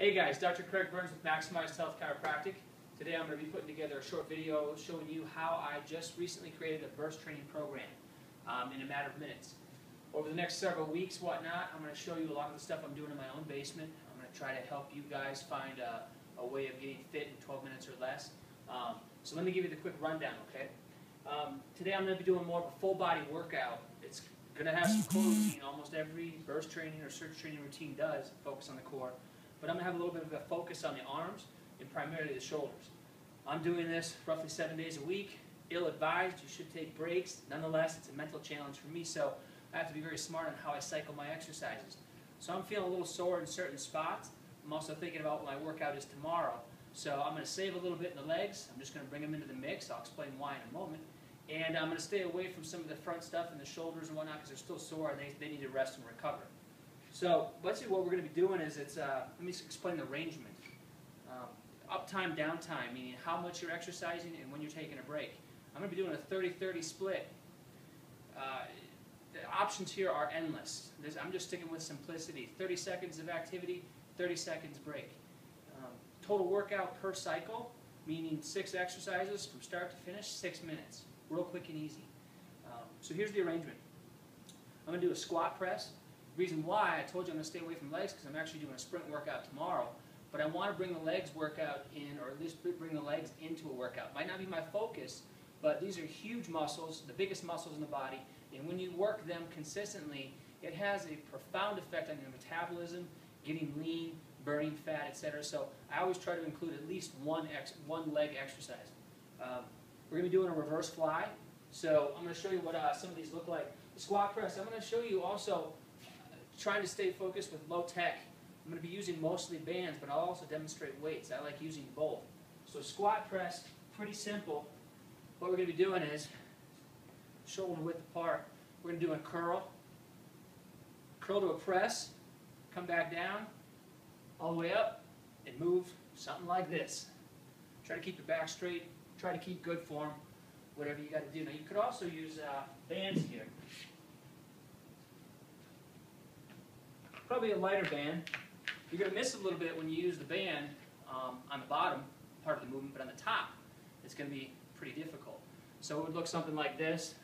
Hey guys, Dr. Craig Burns with Maximized Health Chiropractic. Today I'm going to be putting together a short video showing you how I just recently created a burst training program in a matter of minutes. Over the next several weeks, whatnot, I'm going to show you a lot of the stuff I'm doing in my own basement. I'm going to try to help you guys find a way of getting fit in 12 minutes or less. So let me give you the quick rundown, okay? Today I'm going to be doing more of a full body workout. It's going to have some core routine. Almost every burst training or surge training routine does focus on the core. But I'm going to have a little bit of a focus on the arms and primarily the shoulders. I'm doing this roughly 7 days a week. Ill-advised, you should take breaks. Nonetheless, it's a mental challenge for me, so I have to be very smart on how I cycle my exercises. So I'm feeling a little sore in certain spots. I'm also thinking about what my workout is tomorrow. So I'm going to save a little bit in the legs. I'm just going to bring them into the mix. I'll explain why in a moment. And I'm going to stay away from some of the front stuff and the shoulders and whatnot because they're still sore and they need to rest and recover. So basically what we're going to be doing is let me explain the arrangement. Uptime, downtime, meaning how much you're exercising and when you're taking a break. I'm going to be doing a 30-30 split. The options here are endless. I'm just sticking with simplicity. 30 seconds of activity, 30 seconds break. Total workout per cycle, meaning 6 exercises from start to finish, 6 minutes. Real quick and easy. So here's the arrangement. I'm going to do a squat press. The reason why I told you I'm going to stay away from legs because I'm actually doing a sprint workout tomorrow, but I want to bring the legs workout in, or at least bring the legs into a workout. Might not be my focus, but these are huge muscles, the biggest muscles in the body, and when you work them consistently, it has a profound effect on your metabolism, getting lean, burning fat, etc. So I always try to include at least one leg exercise. We're going to be doing a reverse fly, so I'm going to show you what some of these look like. The squat press, I'm going to show you also trying to stay focused with low tech. I'm going to be using mostly bands, but I'll also demonstrate weights. I like using both. So squat press, pretty simple. What we're going to be doing is shoulder width apart. We're going to do a curl to a press, come back down, all the way up, and move something like this. Try to keep your back straight. Try to keep good form, whatever you got to do. Now you could also use bands here. Probably a lighter band. You're going to miss a little bit when you use the band on the bottom part of the movement, but on the top, it's going to be pretty difficult. So it would look something like this.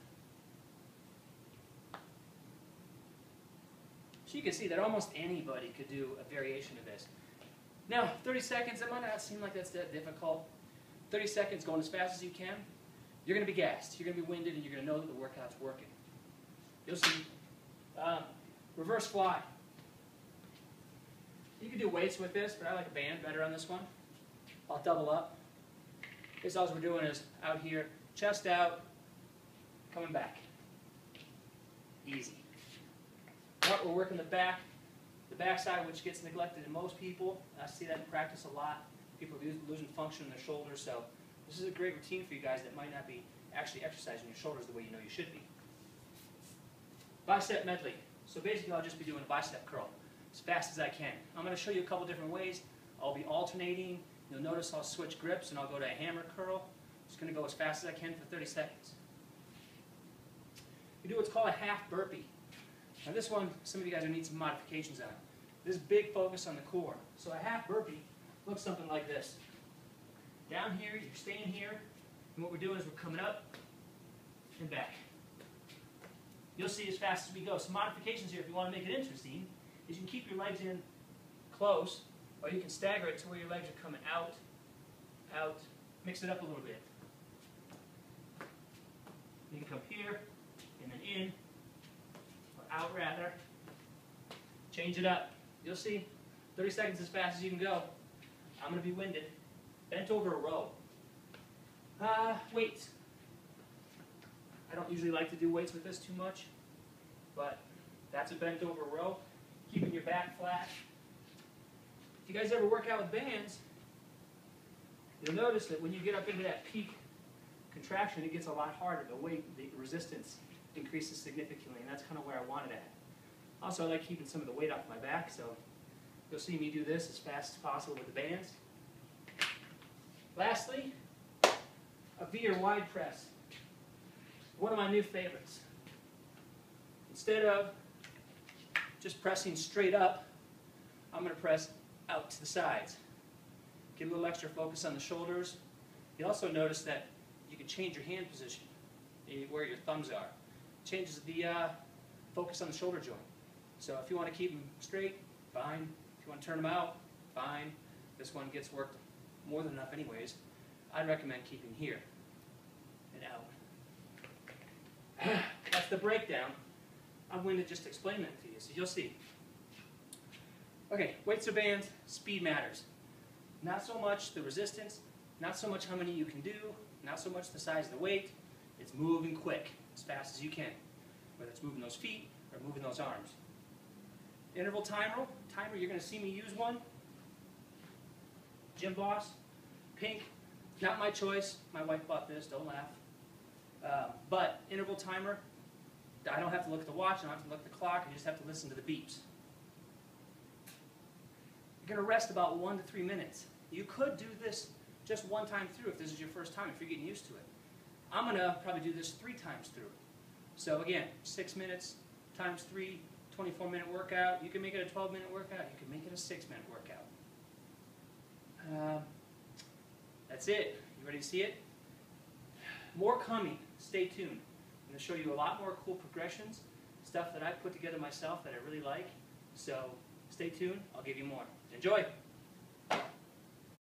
So you can see that almost anybody could do a variation of this. Now, 30 seconds, it might not seem like that's that difficult. 30 seconds going as fast as you can. You're going to be gassed, you're going to be winded, and you're going to know that the workout's working. You'll see. Reverse fly. You can do weights with this, but I like a band better on this one. I'll double up. This all we're doing is out here, chest out, coming back. Easy. We're working the back side, which gets neglected in most people. I see that in practice a lot. People are losing function in their shoulders, so this is a great routine for you guys that might not be actually exercising your shoulders the way you know you should be. Bicep medley. So basically I'll just be doing a bicep curl as fast as I can. I'm going to show you a couple different ways. I'll be alternating. You'll notice I'll switch grips and I'll go to a hammer curl. Just going to go as fast as I can for 30 seconds. You do what's called a half burpee. Now this one, some of you guys will need some modifications on. This big focus on the core. So a half burpee looks something like this. Down here, you're staying here, and what we're doing is we're coming up and back. You'll see as fast as we go. Some modifications here if you want to make it interesting is you can keep your legs in close, or you can stagger it to where your legs are coming out, out, mix it up a little bit. You can come here, and then in, or out rather. Change it up. You'll see 30 seconds as fast as you can go. I'm going to be winded. Bent over a row. Weights. I don't usually like to do weights with this too much, but that's a bent over row. Keeping your back flat. If you guys ever work out with bands, you'll notice that when you get up into that peak contraction, it gets a lot harder. The resistance increases significantly, and that's kind of where I want it at. Also, I like keeping some of the weight off my back, so you'll see me do this as fast as possible with the bands. Lastly, a V or wide press. One of my new favorites. Instead of just pressing straight up, I'm going to press out to the sides. Get a little extra focus on the shoulders. You also notice that you can change your hand position, where your thumbs are. Changes the focus on the shoulder joint. So if you want to keep them straight, fine. If you want to turn them out, fine. This one gets worked more than enough anyways. I'd recommend keeping here and out. That's the breakdown. I'm going to just explain that to you, so you'll see. Okay, weights or bands, speed matters. Not so much the resistance, not so much how many you can do, not so much the size of the weight. It's moving quick, as fast as you can. Whether it's moving those feet or moving those arms. Interval timer, you're going to see me use one. Gym Boss, pink, not my choice. My wife bought this, don't laugh. But interval timer, I don't have to look at the watch, I don't have to look at the clock, I just have to listen to the beeps. You're going to rest about 1 to 3 minutes. You could do this just one time through if this is your first time, if you're getting used to it. I'm going to probably do this 3 times through. So again, 6 minutes times 3, 24-minute workout. You can make it a 12-minute workout. You can make it a 6-minute workout. That's it. You ready to see it? More coming. Stay tuned. I'm going to show you a lot more cool progressions, stuff that I put together myself that I really like. So stay tuned. I'll give you more. Enjoy!